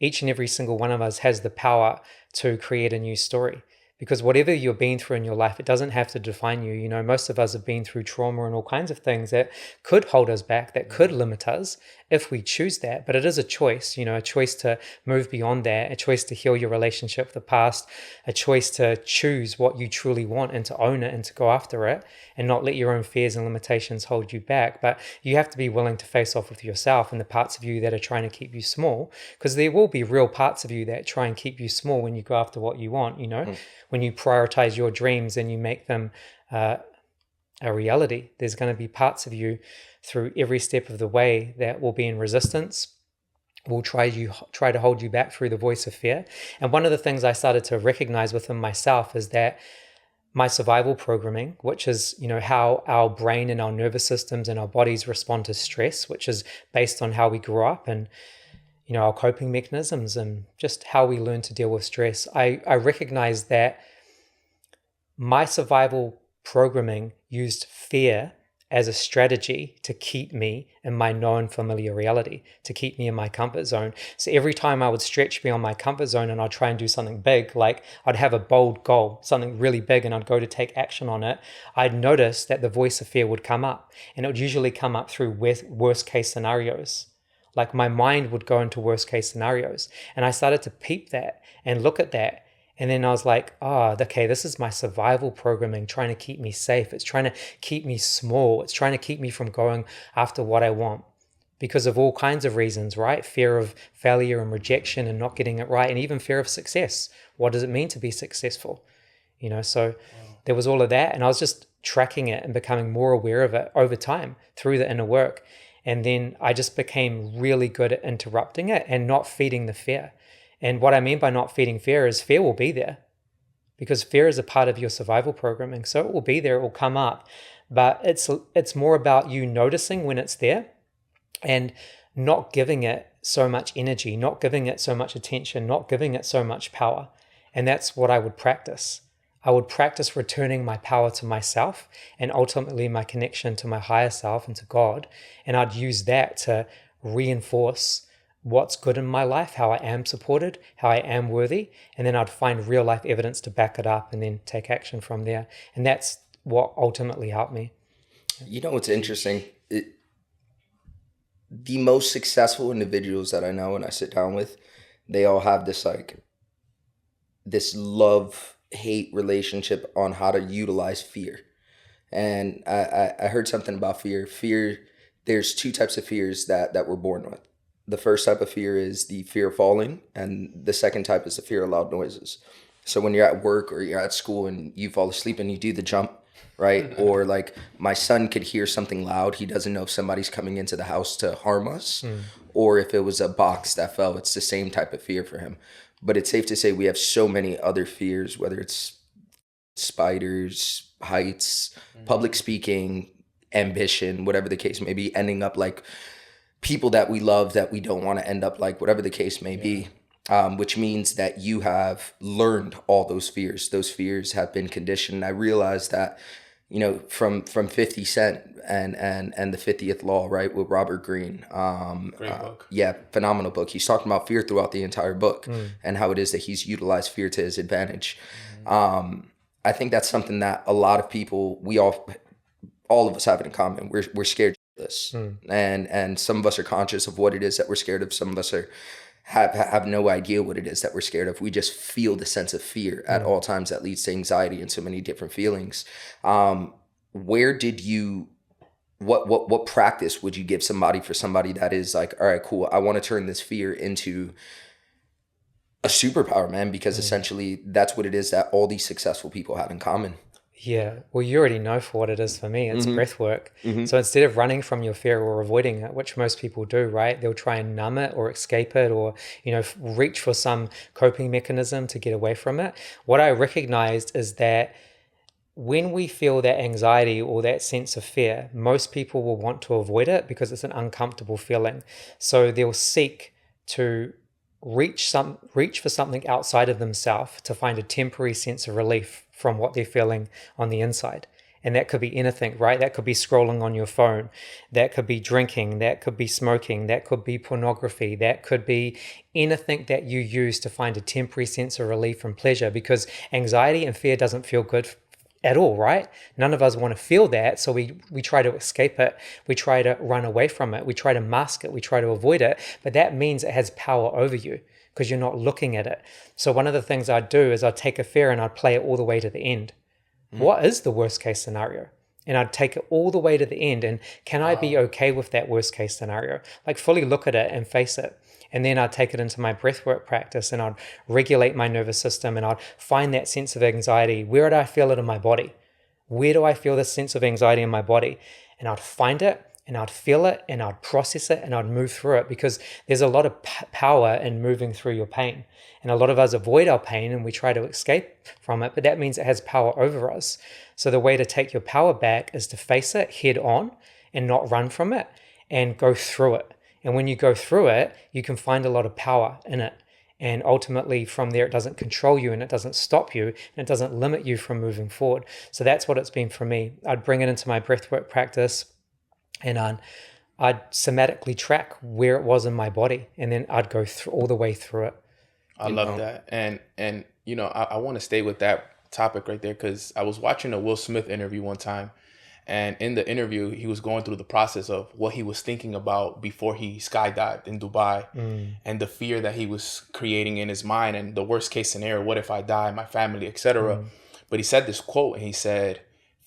Each and every single one of us has the power to create a new story. Because whatever you've been through in your life, it doesn't have to define you. You know, most of us have been through trauma and all kinds of things that could hold us back, that could limit us if we choose that. But it is a choice, you know, a choice to move beyond that, a choice to heal your relationship with the past, a choice to choose what you truly want and to own it and to go after it and not let your own fears and limitations hold you back. But you have to be willing to face off with yourself and the parts of you that are trying to keep you small, because there will be real parts of you that try and keep you small when you go after what you want, you know. When you prioritize your dreams and you make them a reality, there's going to be parts of you through every step of the way that will be in resistance, will try to hold you back through the voice of fear. And one of the things I started to recognize within myself is that my survival programming, which is, you know, how our brain and our nervous systems and our bodies respond to stress, which is based on how we grew up and, you know, our coping mechanisms and just how we learn to deal with stress. I recognize that my survival programming used fear as a strategy to keep me in my known familiar reality, to keep me in my comfort zone. So every time I would stretch beyond my comfort zone and I'd try and do something big, like I'd have a bold goal, something really big, and I'd go to take action on it, I'd notice that the voice of fear would come up, and it would usually come up through worst case scenarios. Like my mind would go into worst case scenarios. And I started to peep that and look at that. And then I was like, okay, this is my survival programming trying to keep me safe. It's trying to keep me small. It's trying to keep me from going after what I want because of all kinds of reasons, right? Fear of failure and rejection and not getting it right, and even fear of success. What does it mean to be successful? You know, so there was all of that. And I was just tracking it and becoming more aware of it over time through the inner work. And then I just became really good at interrupting it and not feeding the fear. And what I mean by not feeding fear is fear will be there, because fear is a part of your survival programming. So it will be there, it will come up. But it's more about you noticing when it's there and not giving it so much energy, not giving it so much attention, not giving it so much power. And that's what I would practice. I would practice returning my power to myself and ultimately my connection to my higher self and to God. And I'd use that to reinforce what's good in my life, how I am supported, how I am worthy. And then I'd find real life evidence to back it up and then take action from there. And that's what ultimately helped me. You know, what's interesting? The most successful individuals that I know and I sit down with, they all have this love-hate relationship on how to utilize fear. And I heard something about fear. Fear, there's two types of fears that we're born with. The first type of fear is the fear of falling, and the second type is the fear of loud noises. So when you're at work or you're at school and you fall asleep and you do the jump, right? Or like my son could hear something loud. He doesn't know if somebody's coming into the house to harm us or if it was a box that fell. It's the same type of fear for him. But it's safe to say we have so many other fears, whether it's spiders, heights, public speaking, ambition, whatever the case may be, ending up like people that we love that we don't want to end up like, whatever the case may be. Which means that you have learned all those fears. Those fears have been conditioned. I realized that, you know, from 50 Cent and the 50th Law, right, with Robert Greene. Great book. Yeah, phenomenal book. He's talking about fear throughout the entire book and how it is that he's utilized fear to his advantage. I think that's something that a lot of people, all of us have it in common. We're scared of this. And some of us are conscious of what it is that we're scared of. Some of us have no idea what it is that we're scared of. We just feel the sense of fear at all times that leads to anxiety and so many different feelings. Where did you, what practice would you give somebody for somebody that is like, all right, cool, I want to turn this fear into a superpower, man, because essentially that's what it is that all these successful people have in common. Yeah, well, you already know for what it is for me. It's breathwork. So instead of running from your fear or avoiding it, which most people do, right? They'll try and numb it or escape it or, you know, reach for some coping mechanism to get away from it. What I recognized is that when we feel that anxiety or that sense of fear, most people will want to avoid it because it's an uncomfortable feeling. So they'll seek to reach for something outside of themselves to find a temporary sense of relief from what they're feeling on the inside. And that could be anything, right? That could be scrolling on your phone. That could be drinking. That could be smoking. That could be pornography. That could be anything that you use to find a temporary sense of relief and pleasure, because anxiety and fear doesn't feel good at all, right? None of us want to feel that. So we try to escape it. We try to run away from it. We try to mask it. We try to avoid it. But that means it has power over you because you're not looking at it. So one of the things I'd do is I'd take a fear and I'd play it all the way to the end. What is the worst case scenario? And I'd take it all the way to the end. And can I be okay with that worst case scenario? Like fully look at it and face it. And then I'd take it into my breathwork practice and I'd regulate my nervous system and I'd find that sense of anxiety. Where do I feel it in my body? Where do I feel this sense of anxiety in my body? And I'd find it and I'd feel it and I'd process it and I'd move through it, because there's a lot of power in moving through your pain. And a lot of us avoid our pain and we try to escape from it, but that means it has power over us. So the way to take your power back is to face it head on and not run from it and go through it. And when you go through it, you can find a lot of power in it. And ultimately from there, it doesn't control you and it doesn't stop you and it doesn't limit you from moving forward. So that's what it's been for me. I'd bring it into my breathwork practice and I'd somatically track where it was in my body, and then I'd go through all the way through it. I love that. And you know, I want to stay with that topic right there, because I was watching a Will Smith interview one time, and in the interview, he was going through the process of what he was thinking about before he skydived in Dubai, and the fear that he was creating in his mind, and the worst case scenario, what if I die, my family, etc. But he said this quote, and he said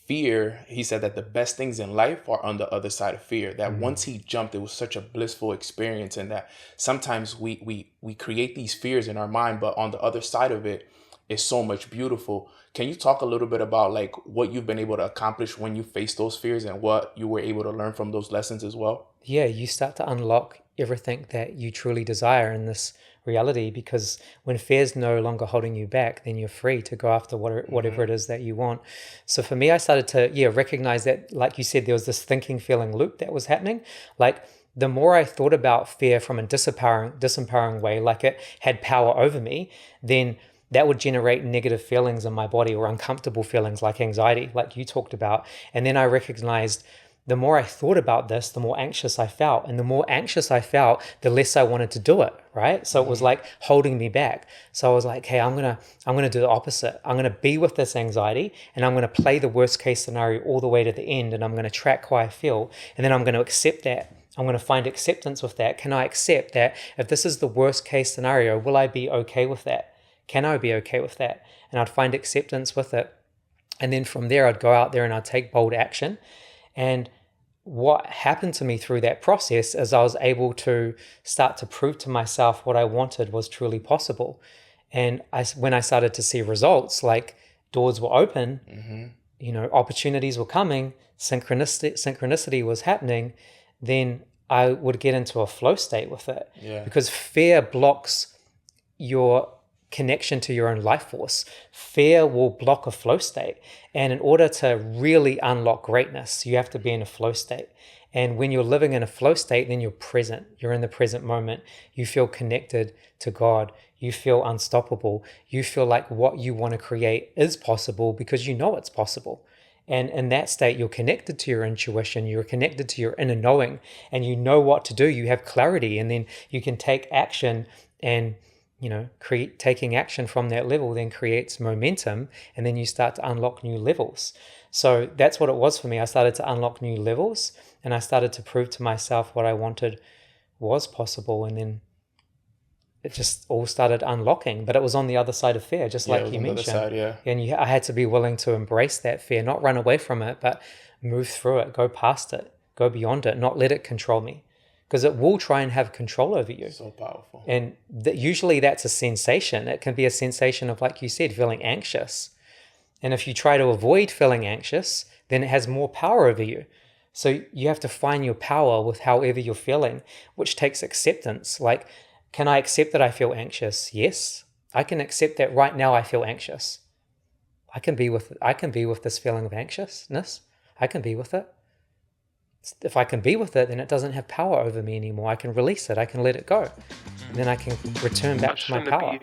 that the best things in life are on the other side of fear. That once he jumped, it was such a blissful experience, and that sometimes we create these fears in our mind, but on the other side of it is so much beautiful. Can you talk a little bit about like what you've been able to accomplish when you face those fears and what you were able to learn from those lessons as well? Yeah, you start to unlock everything that you truly desire in this reality, because when fear's no longer holding you back, then you're free to go after whatever it is that you want. So for me, I started to recognize that, like you said, there was this thinking feeling loop that was happening. Like the more I thought about fear from a disempowering way, like it had power over me, then that would generate negative feelings in my body, or uncomfortable feelings like anxiety, like you talked about. And then I recognized the more I thought about this, the more anxious I felt. And the more anxious I felt, the less I wanted to do it, right? So it was like holding me back. So I was like, hey, I'm gonna do the opposite. I'm gonna be with this anxiety and I'm gonna play the worst case scenario all the way to the end, and I'm gonna track how I feel. And then I'm gonna accept that. I'm gonna find acceptance with that. Can I accept that if this is the worst case scenario, will I be okay with that? Can I be okay with that? And I'd find acceptance with it. And then from there, I'd go out there and I'd take bold action. And what happened to me through that process is I was able to start to prove to myself what I wanted was truly possible. And when I started to see results, like doors were open, opportunities were coming, synchronicity was happening, then I would get into a flow state with it. Yeah. Because fear blocks your connection to your own life force. Fear will block a flow state. And in order to really unlock greatness, you have to be in a flow state. And when you're living in a flow state, then you're present. You're in the present moment. You feel connected to God. You feel unstoppable. You feel like what you want to create is possible because you know it's possible. And in that state, you're connected to your intuition. You're connected to your inner knowing, and you know what to do. You have clarity, and then you can take action, and taking action from that level then creates momentum, and then you start to unlock new levels. So that's what it was for me. I started to unlock new levels, and I started to prove to myself what I wanted was possible, and then it just all started unlocking. But it was on the other side of fear, just like you mentioned. Side, yeah. And I had to be willing to embrace that fear, not run away from it, but move through it, go past it, go beyond it, not let it control me. Because it will try and have control over you. So powerful. And usually that's a sensation. It can be a sensation of, like you said, feeling anxious. And if you try to avoid feeling anxious, then it has more power over you. So you have to find your power with however you're feeling, which takes acceptance. Like, can I accept that I feel anxious? Yes, I can accept that right now I feel anxious. I can be with this feeling of anxiousness. I can be with it. If I can be with it, then it doesn't have power over me anymore. I can release it. I can let it go. And then I can return back to my power.